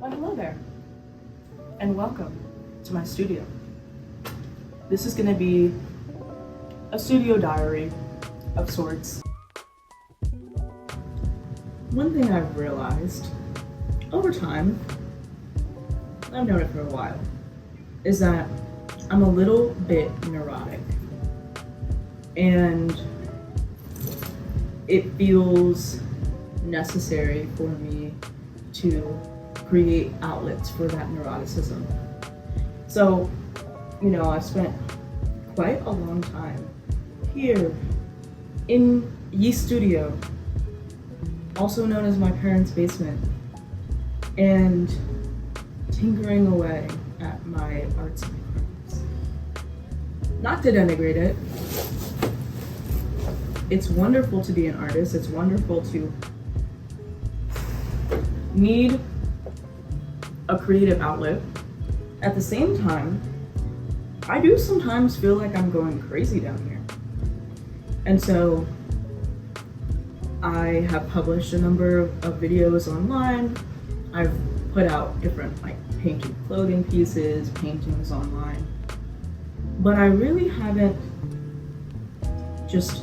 Well, hello there, and welcome to my studio. This is going to be a studio diary of sorts. One thing I've realized over time, I've known it for a while, is that I'm a little bit neurotic, and it feels necessary for me to create outlets for that neuroticism. So, I've spent quite a long time here in Ye Studio, also known as my parents' basement, and tinkering away at my arts and crafts. Not to denigrate it. It's wonderful to be an artist. It's wonderful to need a creative outlet. At the same time, I do sometimes feel like I'm going crazy down here. And so I have published a number of videos online. I've put out different painted clothing pieces, paintings online. But I really haven't just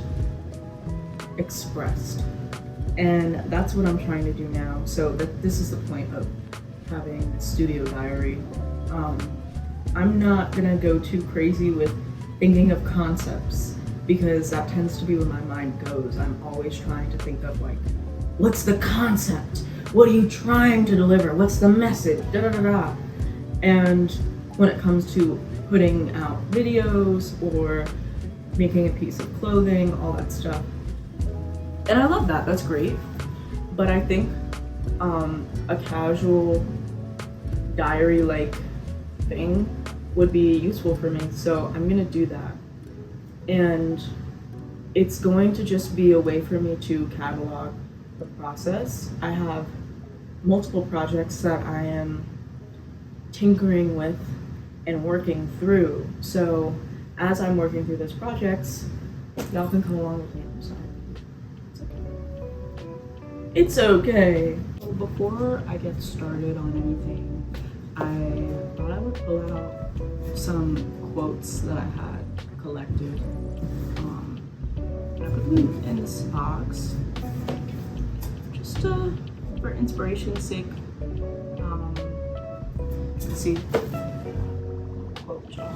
expressed. And that's what I'm trying to do now. So this is the point of having a studio diary. I'm not gonna go too crazy with thinking of concepts, because that tends to be where my mind goes. I'm always trying to think of what's the concept? What are you trying to deliver? What's the message? Da da da da. And when it comes to putting out videos or making a piece of clothing, all that stuff. And I love that, that's great. But I think a casual diary-like thing would be useful for me, so I'm gonna do that. And it's going to just be a way for me to catalog the process. I have multiple projects that I am tinkering with and working through. So as I'm working through those projects, y'all can come along with me on the side. It's okay. Before I get started on anything, I thought I would pull out some quotes that I had collected. I put them in this box just for inspiration's sake. Let's see. Quote jar.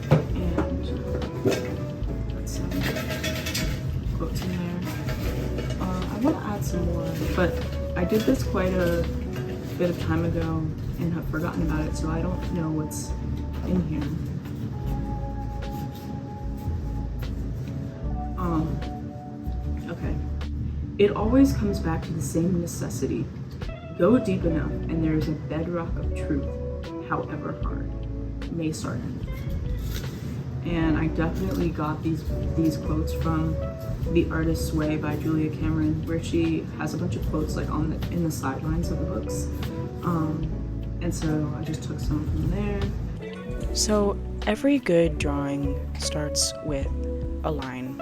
And let's see. Quotes in there. I want to add some more, but I did this quite a bit of time ago and have forgotten about it, so I don't know what's in here. Okay. It always comes back to the same necessity. Go deep enough and there is a bedrock of truth, however hard, may start in. And I definitely got these quotes from The Artist's Way by Julia Cameron, where she has a bunch of quotes in the sidelines of the books. And so I just took some from there. So every good drawing starts with a line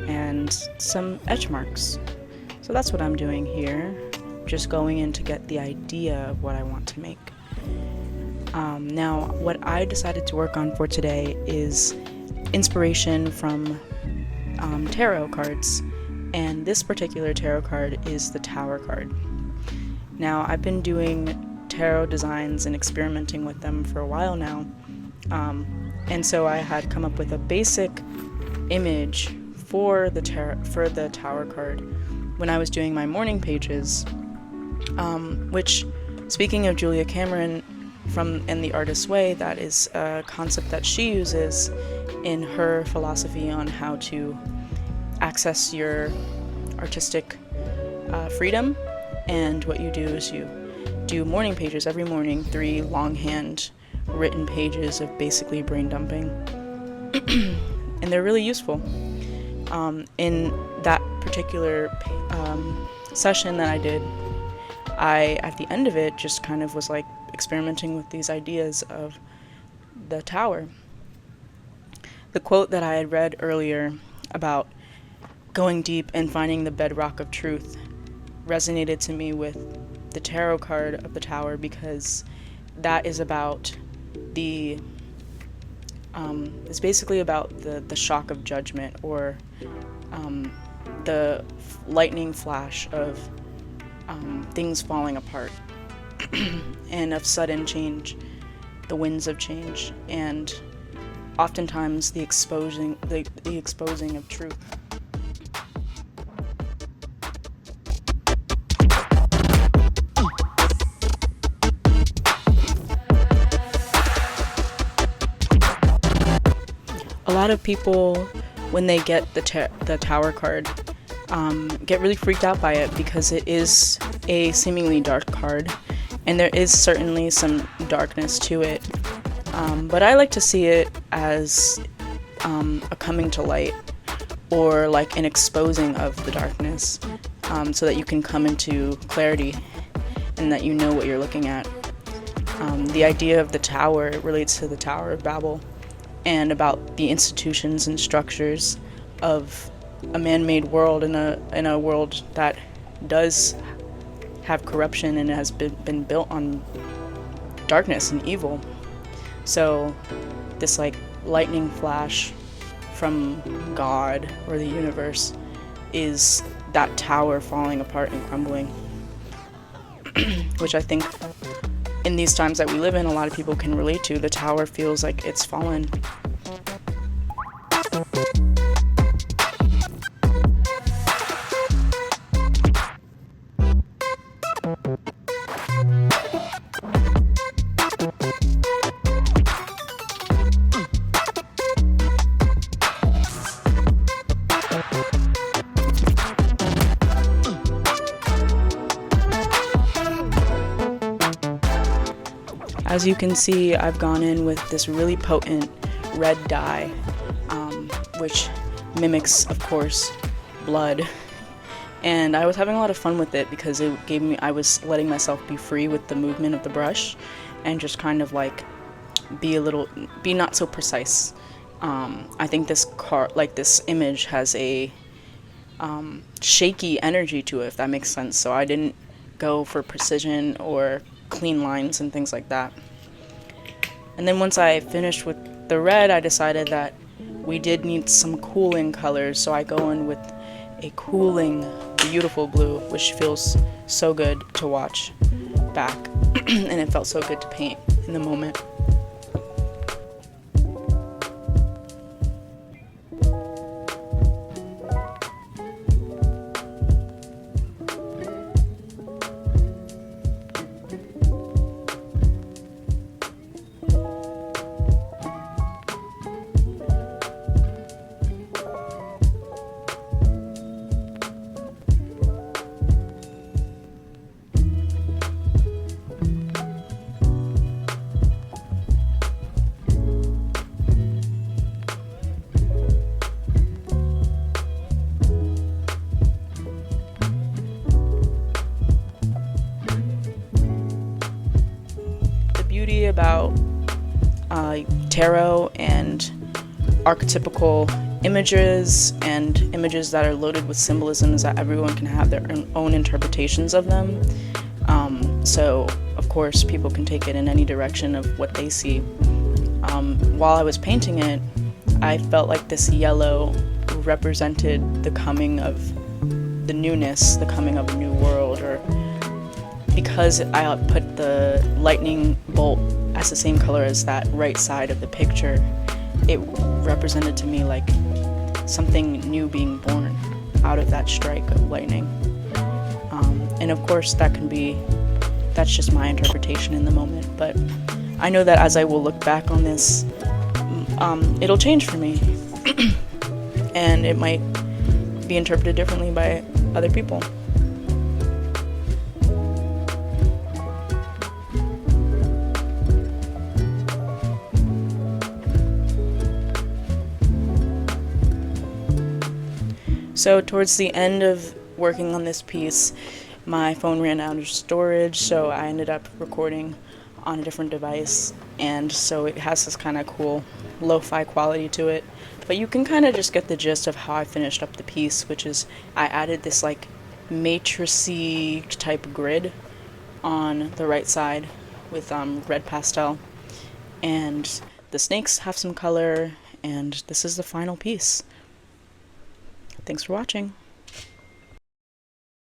and some etch marks. So that's what I'm doing here, just going in to get the idea of what I want to make. Now, what I decided to work on for today is inspiration from tarot cards, and this particular tarot card is the Tower card. Now, I've been doing tarot designs and experimenting with them for a while now, and so I had come up with a basic image for the Tower card when I was doing my morning pages, which, speaking of Julia Cameron and The Artist's Way, that is a concept that she uses in her philosophy on how to access your artistic freedom. And what you do is you do morning pages every morning, 3 longhand written pages of basically brain dumping. And they're really useful. In that particular session that I did, at the end of it, just kind of was experimenting with these ideas of the tower. The quote that I had read earlier about going deep and finding the bedrock of truth resonated to me with the tarot card of the Tower, because that is about the it's basically about the shock of judgment, or the lightning flash of things falling apart and of sudden change, the winds of change, and oftentimes the exposing of truth. A lot of people, when they get the Tower card, get really freaked out by it because it is a seemingly dark card, and there is certainly some darkness to it. But I like to see it as a coming to light, or like an exposing of the darkness, so that you can come into clarity and that you know what you're looking at. The idea of the Tower relates to the Tower of Babel, and about the institutions and structures of a man-made world, in a world that does have corruption and has been built on darkness and evil. So this like lightning flash from God or the universe is that tower falling apart and crumbling, which I think in these times that we live in, a lot of people can relate to. The tower feels like it's fallen. As you can see, I've gone in with this really potent red dye, which mimics, of course, blood. And I was having a lot of fun with it because I was letting myself be free with the movement of the brush and just kind of like be not so precise. I think this image has a shaky energy to it, if that makes sense. So I didn't go for precision or clean lines and things like that. And then once I finished with the red, I decided that we did need some cooling colors, so I go in with a cooling, beautiful blue, which feels so good to watch back, and it felt so good to paint in the moment. About tarot and archetypical images and images that are loaded with symbolism is that everyone can have their own interpretations of them. So of course people can take it in any direction of what they see. While I was painting it, I felt like this yellow represented the coming of the newness, the coming of a new world, or because I put the lightning bolt as the same color as that right side of the picture, it represented to me like something new being born out of that strike of lightning. And of course that's just my interpretation in the moment, but I know that as I will look back on this, it'll change for me and it might be interpreted differently by other people. So towards the end of working on this piece, my phone ran out of storage, so I ended up recording on a different device, and so it has this kind of cool lo-fi quality to it. But you can kind of just get the gist of how I finished up the piece, which is I added this like matrixy type grid on the right side with red pastel, and the snakes have some color, and this is the final piece. Thanks for watching.